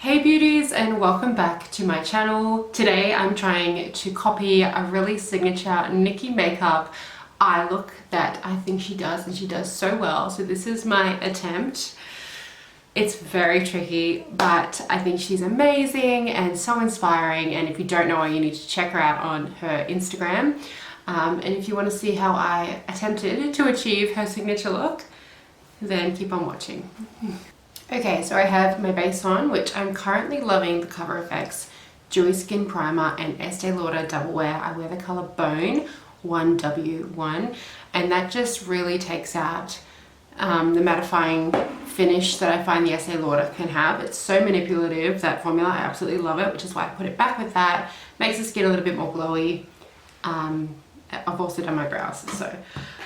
Hey beauties, and welcome back to my channel. Today I'm trying to copy a really signature Nikki makeup eye look that I think she does, and she does so well. So this is my attempt. It's very tricky, but I think she's amazing and so inspiring, and if you don't know her, you need to check her out on her Instagram. And if you want to see how I attempted to achieve her signature look, then keep on watching. Okay, so I have my base on, which I'm currently loving the Cover FX Dewy Skin Primer and Estee Lauder Double Wear. I wear the color Bone 1W1, and that just really takes out the mattifying finish that I find the Estee Lauder can have. It's so manipulative, that formula. I absolutely love it, which is why I put it back with that. Makes the skin a little bit more glowy. I've also done my brows, so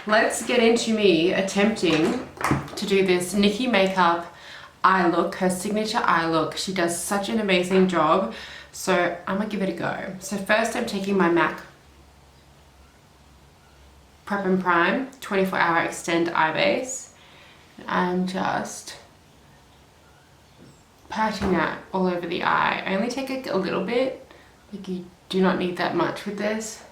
let's get into me attempting to do this Nikki makeup eye look, her signature eye look. She does such an amazing job, so I'm gonna give it a go. So first I'm taking my MAC Prep and Prime 24-hour Extend Eye Base. I'm just patting that all over the eye. I only take a little bit, like you do not need that much with this.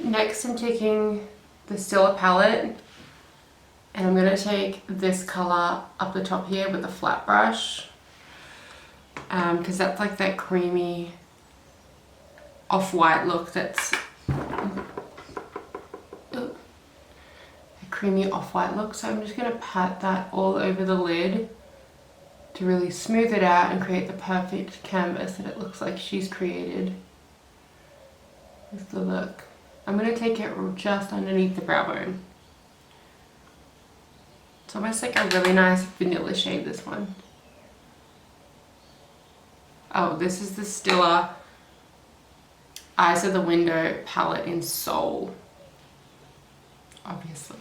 Next I'm taking the Stila palette, and I'm going to take this colour up the top here with a flat brush, because that's like that creamy off-white look that's a creamy off-white look. So I'm just going to pat that all over the lid to really smooth it out and create the perfect canvas that it looks like she's created. That's the look. I'm going to take it just underneath the brow bone. It's almost like a really nice vanilla shade, this one. Oh, this is the Stila Eyes of the Window palette in Soul, obviously.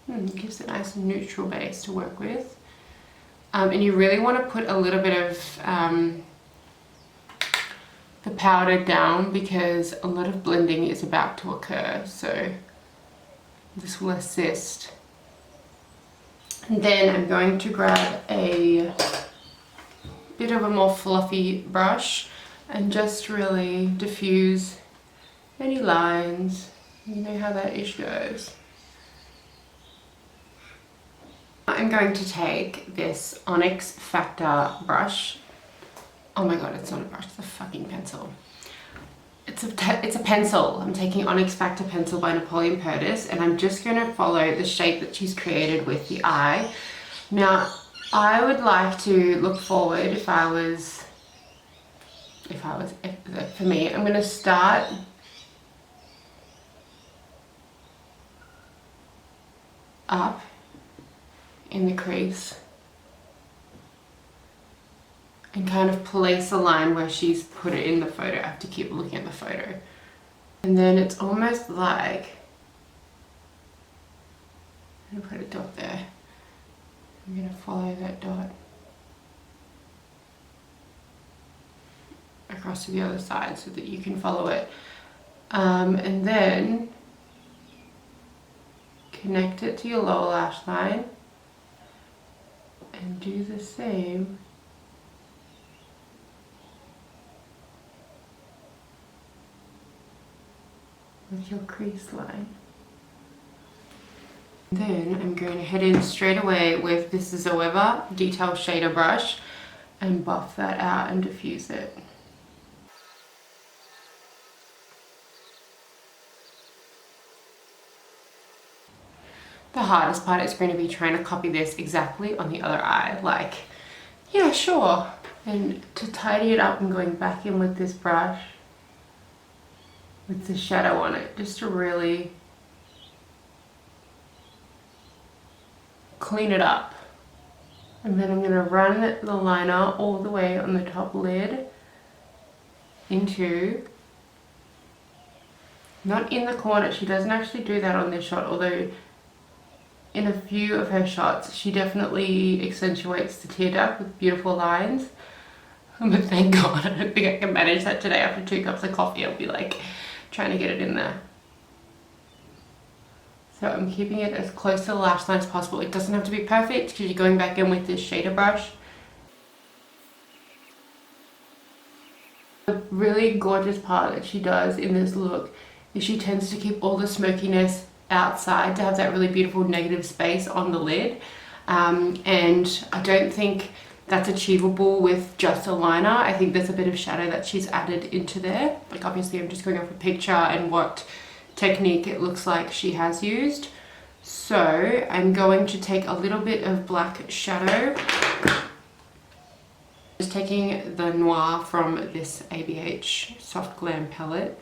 It gives a nice neutral base to work with. And you really want to put a little bit of the powder down, because a lot of blending is about to occur, so this will assist. And then I'm going to grab a bit of a more fluffy brush and just really diffuse any lines. You know how that ish goes. I'm going to take this Onyx Factor brush. Oh my god, it's not a brush, it's a fucking pencil. It's a pencil. I'm taking Onyx Factor pencil by Napoleon Purtis, and I'm just going to follow the shape that she's created with the eye. Now, I would like to look forward for me, I'm going to start up in the crease and kind of place a line where she's put it in the photo. I have to keep looking at the photo. And then it's almost like, I'm gonna put a dot there. I'm gonna follow that dot across to the other side so that you can follow it. And then connect it to your lower lash line and do the same with your crease line. Then I'm going to head in straight away with this Zoeva Detail Shader brush and buff that out and diffuse it. The hardest part is going to be trying to copy this exactly on the other eye. Like, yeah, sure. And to tidy it up and going back in with this brush with the shadow on it, just to really clean it up. And then I'm going to run the liner all the way on the top lid into, not in the corner, she doesn't actually do that on this shot, although in a few of her shots she definitely accentuates the tear duct with beautiful lines. But thank God I don't think I can manage that today. After 2 cups of coffee I'll be like trying to get it in there. So So I'm keeping it as close to the lash line as possible. It doesn't have to be perfect because you're going back in with this shader brush. The really gorgeous part that she does in this look is she tends to keep all the smokiness outside to have that really beautiful negative space on the lid. And I don't think that's achievable with just a liner. I think there's a bit of shadow that she's added into there. Like obviously I'm just going off a picture and what technique it looks like she has used. So I'm going to take a little bit of black shadow. Just taking the Noir from this ABH Soft Glam palette.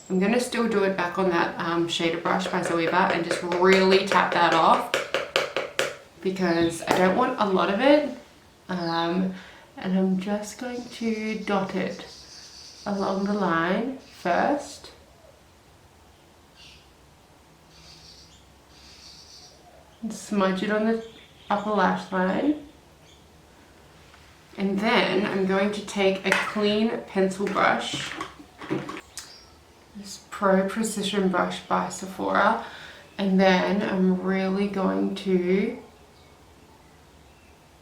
I'm going to still do it back on that shader brush by Zoeva and just really tap that off because I don't want a lot of it. And I'm just going to dot it along the line first. And smudge it on the upper lash line. And then I'm going to take a clean pencil brush, this Pro Precision brush by Sephora, and then I'm really going to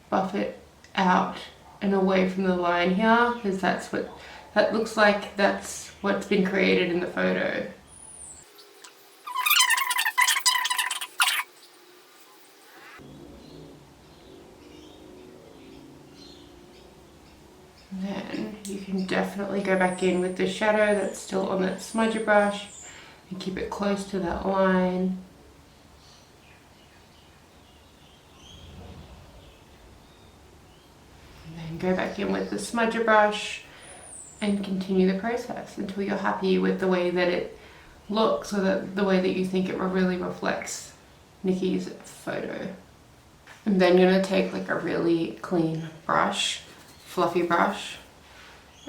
buff it out and away from the line here because that looks like that's what's been created in the photo. Then you can definitely go back in with the shadow that's still on that smudger brush and keep it close to that line. And then go back in with the smudger brush and continue the process until you're happy with the way that it looks or the way that you think it really reflects Nikki's photo. And then you're going to take like a really clean brush, fluffy brush,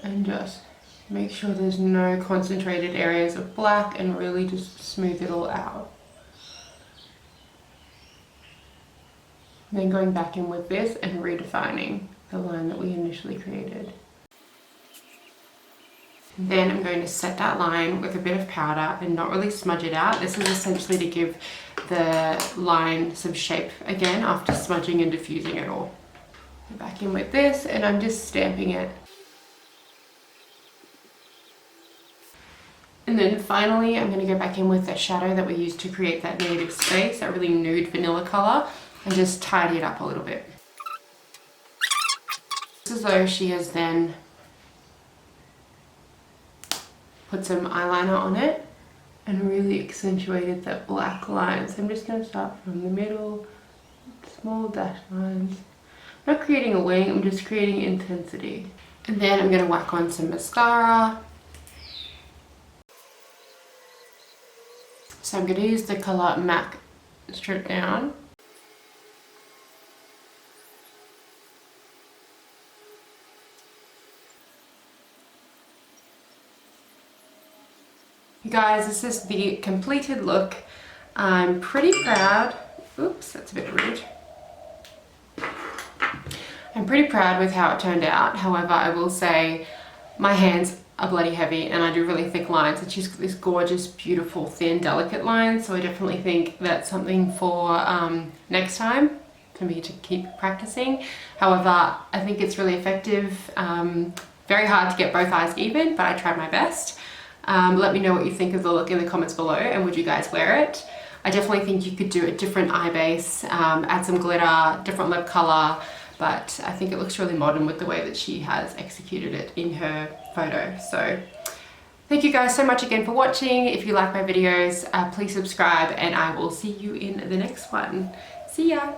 and just make sure there's no concentrated areas of black and really just smooth it all out. And then going back in with this and redefining the line that we initially created. And then I'm going to set that line with a bit of powder and not really smudge it out. This is essentially to give the line some shape again after smudging and diffusing it all. Back in with this and I'm just stamping it. And then finally I'm going to go back in with the shadow that we used to create that native space, that really nude vanilla colour, and just tidy it up a little bit. It's as though she has then put some eyeliner on it and really accentuated that black line. So I'm just going to start from the middle, small dash lines. I'm not creating a wing, I'm just creating intensity. And then I'm going to whack on some mascara. So I'm going to use the colour MAC Strip Down. You guys, this is the completed look. I'm pretty proud. Oops, that's a bit rude. I'm pretty proud with how it turned out. However, I will say my hands are bloody heavy and I do really thick lines, and she's got this gorgeous, beautiful, thin, delicate line. So I definitely think that's something for next time for me to keep practicing. However, I think it's really effective. Very hard to get both eyes even, but I tried my best. Let me know what you think of the look in the comments below, and would you guys wear it? I definitely think you could do a different eye base, add some glitter, different lip color, but I think it looks really modern with the way that she has executed it in her photo. So thank you guys so much again for watching. If you like my videos, please subscribe and I will see you in the next one. See ya!